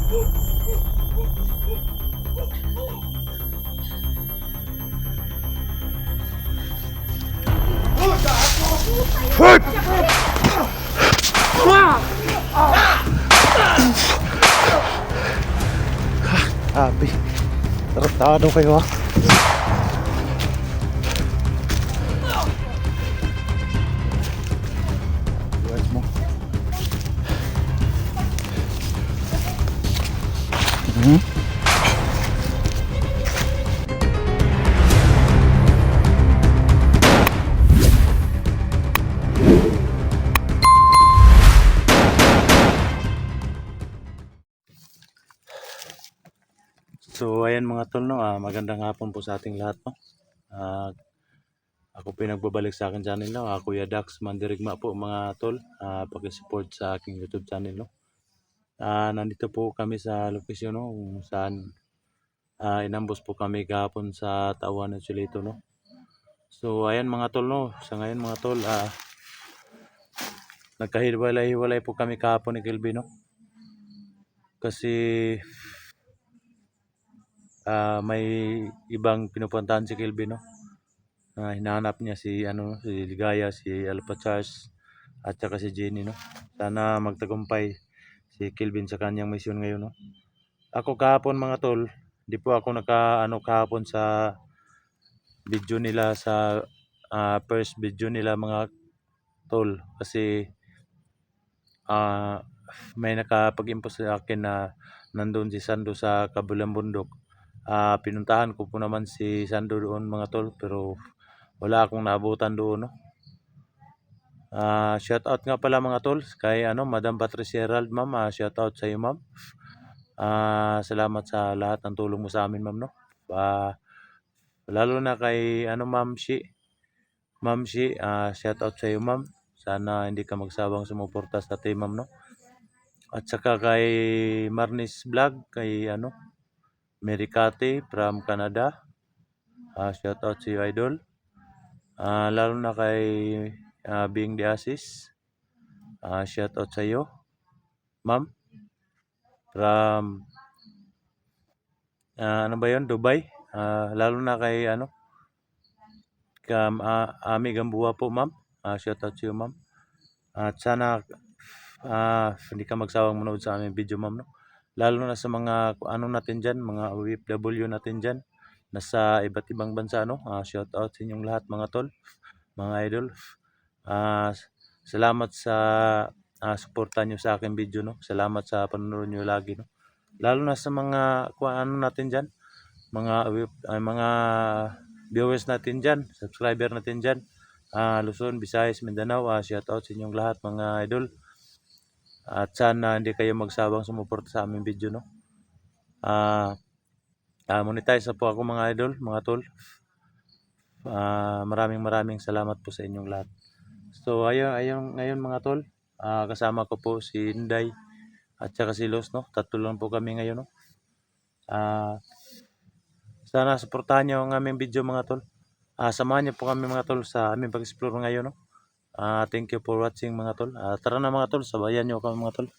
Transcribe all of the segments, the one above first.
Sabi, tratado kayo ha. Buwas mo. So ayan mga tol, no, magandang hapon po sa ating lahat, no. Ako po yung nagbabalik sa akin channel, no. Kuya Dax Mandirigma po mga tol, pag-support sa aking YouTube channel, no. Nandito po kami sa location, no, kung saan inambos po kami kahapon sa Tawan ng Chilito, no. So ayan mga tol, no, sa ngayon mga tol, nagkahiwalay-hiwalay po kami kahapon ni Kelby, no. Kasi may ibang pinupuntahan si Kelby, no. Hinahanap niya si Ligaya, si Alpha Charles at saka si Jenny, no. Sana magtagumpay si Kelvin sa kanyang mission ngayon, no. Ako kahapon mga tol, di po ako kahapon sa video nila, sa first video nila mga tol, kasi may nakapag-impose sa akin na nandun si Sando sa kabilang bundok. Pinuntahan ko po naman si Sando doon mga tol, pero wala akong naabutan doon, no. Shout out nga pala mga tol kay Madam Patricia Herald, ma'am. Shout out sa iyo, ma'am. Salamat sa lahat ng tulong mo sa amin, ma'am, no. Lalo na kay Ma'am Shi. Ma'am Shi, shout out sa iyo, ma'am. Sana hindi ka magsawang sumuporta sa team, ma'am, no. At saka kay Marnis Vlog, kay Mericate from Canada. Shout out sa iyo, idol. Lalo na kay Bing De Asis. Shout out sa iyo, ma'am. From Dubai. Lalo na kay Ami Gambuha po, ma'am. Shout out sa iyo, ma'am. At sana hindi ka magsawang manood sa aming video, ma'am, no. Lalo na sa mga natin diyan, mga OFW natin diyan, nasa iba't ibang bansa, no. Shout out sa inyong lahat mga tol, mga idol. Salamat sa suporta nyo sa aking video, no. Salamat sa panonood nyo lagi, no. Lalo na sa mga natin diyan, mga viewers natin diyan, subscriber natin diyan, Luzon, Visayas, Mindanao. Shout out sa inyong lahat mga idol. At sana hindi kayo magsawang sumuporta sa aming video, no. Monetize po ako mga idol, mga tol. Maraming salamat po sa inyong lahat. So ayun ngayon mga tol, kasama ko po si Inday at saka si Los, no. Tatlo lang po kami ngayon, no. Sana suportahan niyo ang aming video mga tol. Samahan niyo po kami mga tol sa aming pag-explore ngayon, no. Thank you for watching mga tol. Tara na mga tol, sabayan niyo kami mga tol.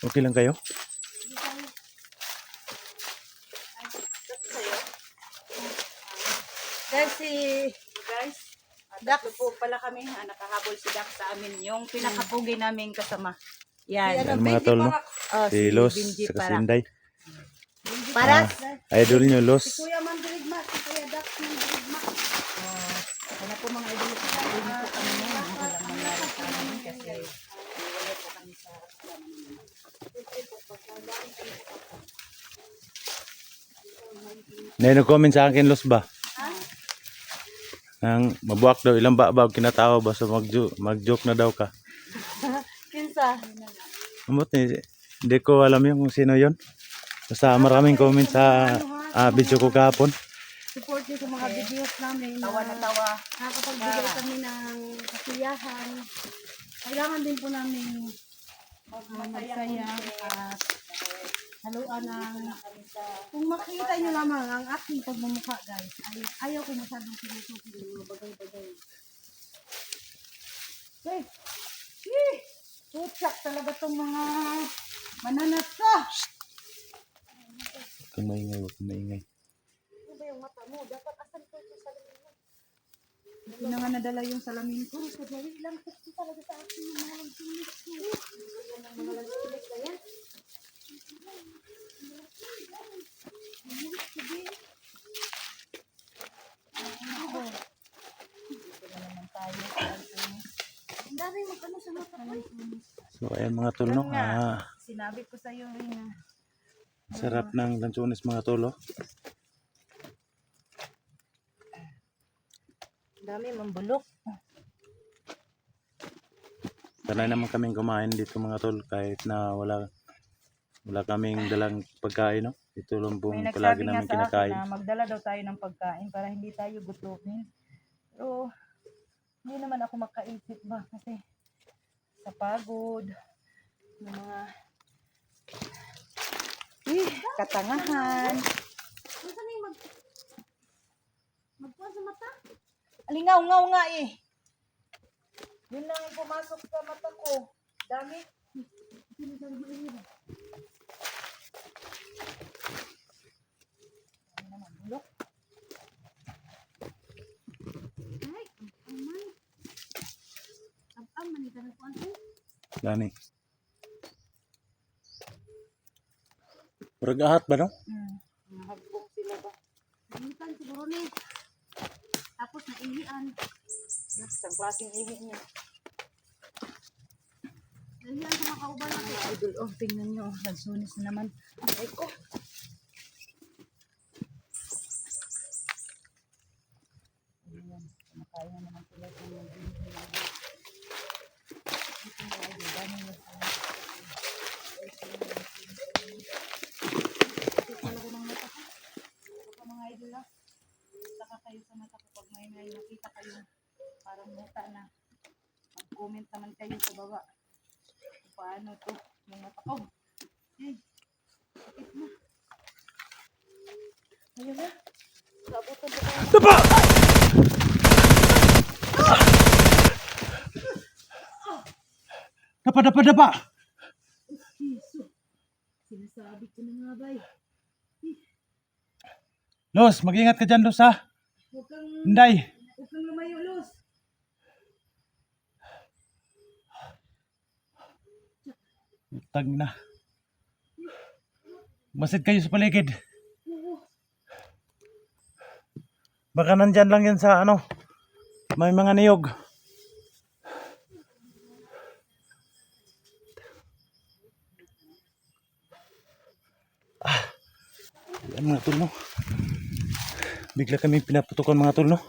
Okay lang kayo? Guys, guys, Dax po pala kami. Nakahabol si Dax sa amin. Yung pinakapugi namin kasama. Yan. Yan mga tol, no? Oh, Si Los, Benji saka si Parak. Inday. Paras. Idol nyo, Los. Si Kuya Mandirigma, si Kuya Dax Mandirigma. Wala po mga idol. Hindi po kami ngayon. Walang mangyari sa amin kasi wala po kami sa May nag-comment sa akin, Los ba? Nang mabuak daw, ilang ba kinatawa ba so mag-joke na daw ka. Kinsa? Amot hindi ko alam yung kung sino yon. Basta maraming comment sa video ko kahapon. Support niyo sa mga videos namin. Tawa na tawa. Nakakapagbigay kami ng kasiyahan. Kailangan din po namin magsaya at haluan ng kung makita nyo lamang ang aking pagmumukha guys ayaw ko masyadong sinusupi ng mga bagay-bagay. Tutsak talaga tong mga mananat ko. Kung maingay, huwag kang maingay. Ano ba yung mata mo? Dapat asan ko yung salamin mo? Hindi na nga nadala yung salamin ko. Kadali lang kasi talaga sa akin yung mga lansulis ko. Yan ang mga lansulis na yan. Ang dami mag-ano sa mata ko. So ayan mga tol, no? Sinabi ko sa'yo rin na Sarap ng lansunis mga tol, oh. dami mambulok. Sanay naman kaming kumain dito mga tol kahit na wala kaming dalang pagkain, no? Ito lang May pong nagsabi palagi nga namin sa akin kinakain. na magdala daw tayo ng pagkain para hindi tayo gutumin. Pero hindi naman ako makaisip ba kasi sa pagod ng mga katangahan. Magpuan sa mata? Alingaw-ngaw nga eh. Yun lang yung pumasok sa mata ko. Dami. Bulok. Ay, aman. Aman, ito na po ang Gani. Peragahat ba, no? Nahagbong sila ba? Namitan siguro ni. Tapos naihian. Ang klaseng ihi niya. Naihian sa mga kauban natin. Idol, oh, tingnan nyo. Lansunis na naman. Ay ko. Ayan, kumakain na naman sila sa mga binigay. Ito na idol, dami na sa mga idol ah. Saka kayo sa mata ko pag may nakita kayo parang mata na mag-comment naman kayo sa baba kung paano to yung mata ko. Ay, sakit na. Ayun na. Sabutan ko tayo. Dapa! Dapa! Sinasabi ko na nga bay. Los, mag-ingat ka dyan, Los, ha? Huwag kang lumayo, Los. Tag na. Masid kayo sa paligid. Baka nandyan lang yan sa ano. May mga niyog. Yan mga tol, no? Bigla kami pinaputukan mga tol, no?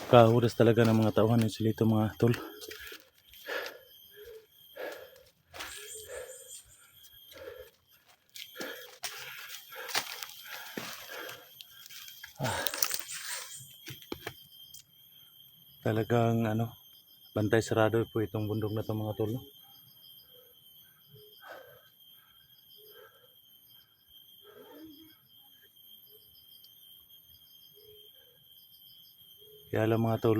Kahuras talaga ng mga tauhan ng silito mga tol. Talagang ano, bantay sarado po itong bundok na to mga tol, no? Kaya lang mga tol,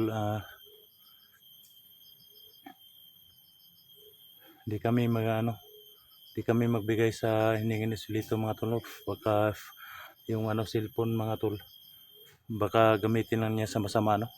di kami di kami magbigay sa hiningi ni Silito mga tol, no? Baka yung ano cellphone mga tol, baka gamitin lang niya sa masama, no?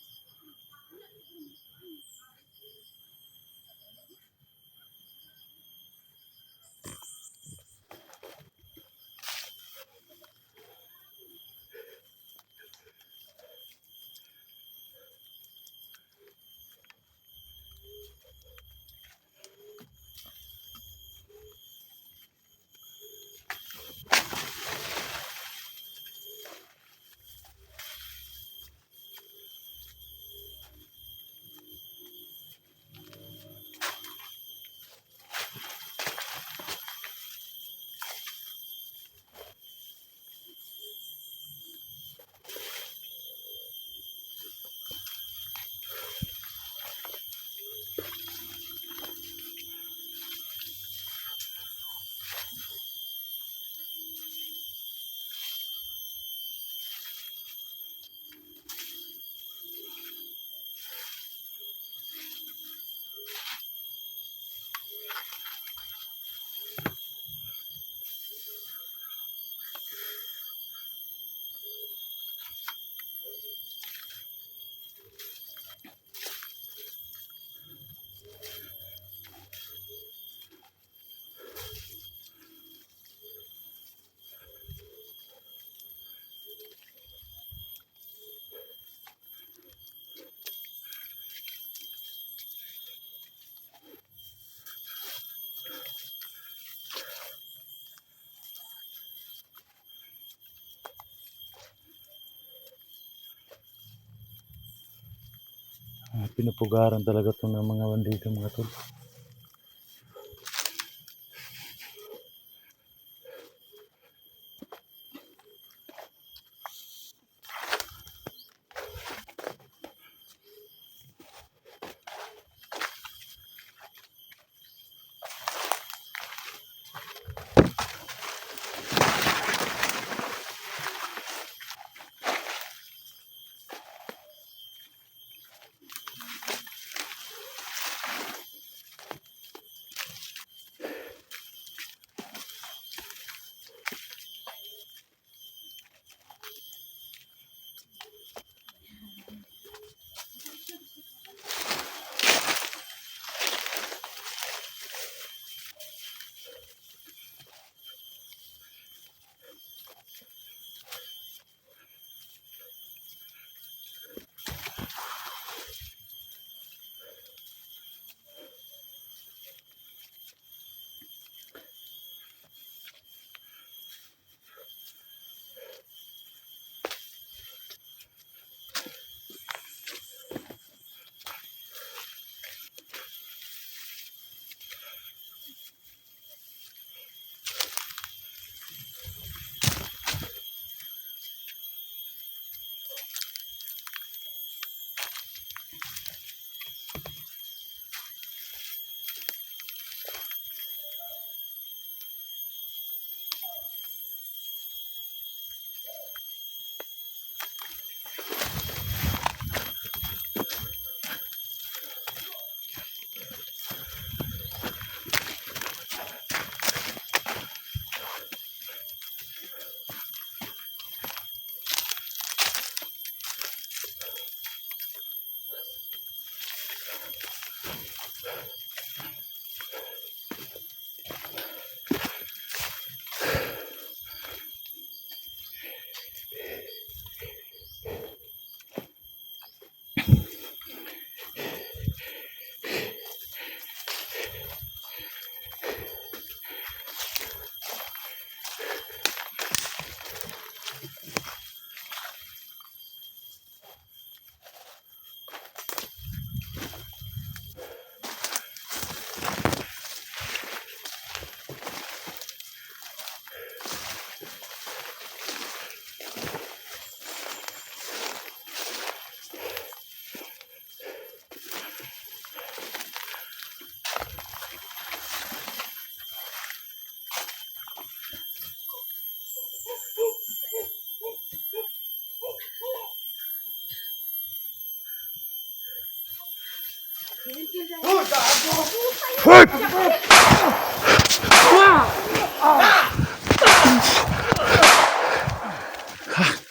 Pinupugaran talaga ito ng mga bandido mga tol.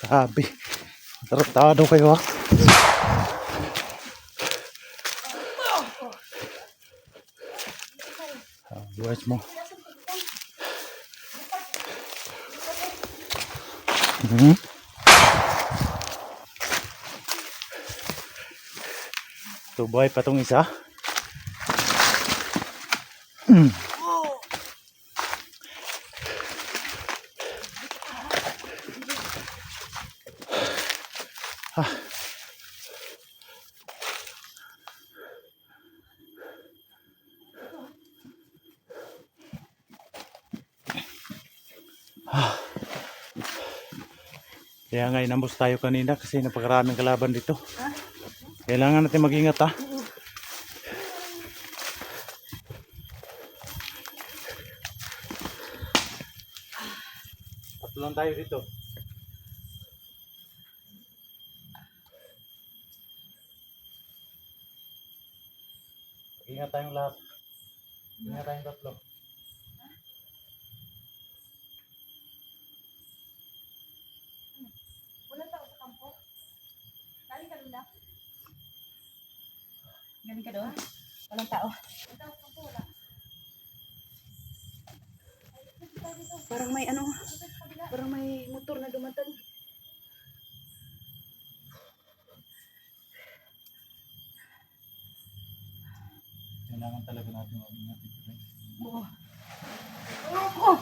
Grabe. Tarantado kayo ha. Buwas mo. Ito buhay pa tong isa. Kaya nga inambos tayo kanina kasi napakaraming kalaban dito. Kailangan natin mag-ingat ha. Tatlo lang tayo dito. Mag-ingat tayong lahat. Ingat tayong tatlo. Wala tao sa kampo. Galing ka doon na? Galing ka doon? Walang tao. Walang tao sa kampo, wala. Parang may ano, parang may motor na dumatang. Kailangan talaga natin mag-ingat dito. Oo. Oh!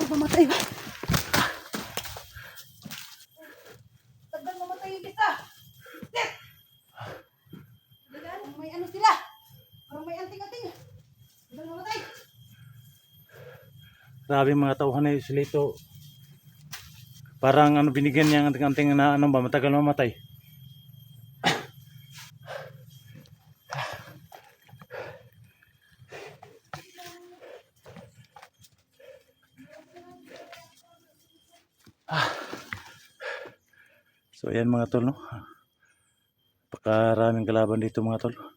Mamatay ba? Tagal mamatay yung isa. Sit! Tagal, may ano sila. Parang may anting-anting. Tagal mamatay. Grabe mga tauhan na yung silito. Parang ano binigyan niya ng anting-anting na ano ba matagal mamatay. So ayan mga tol no. Pakaraming kalaban dito mga tol.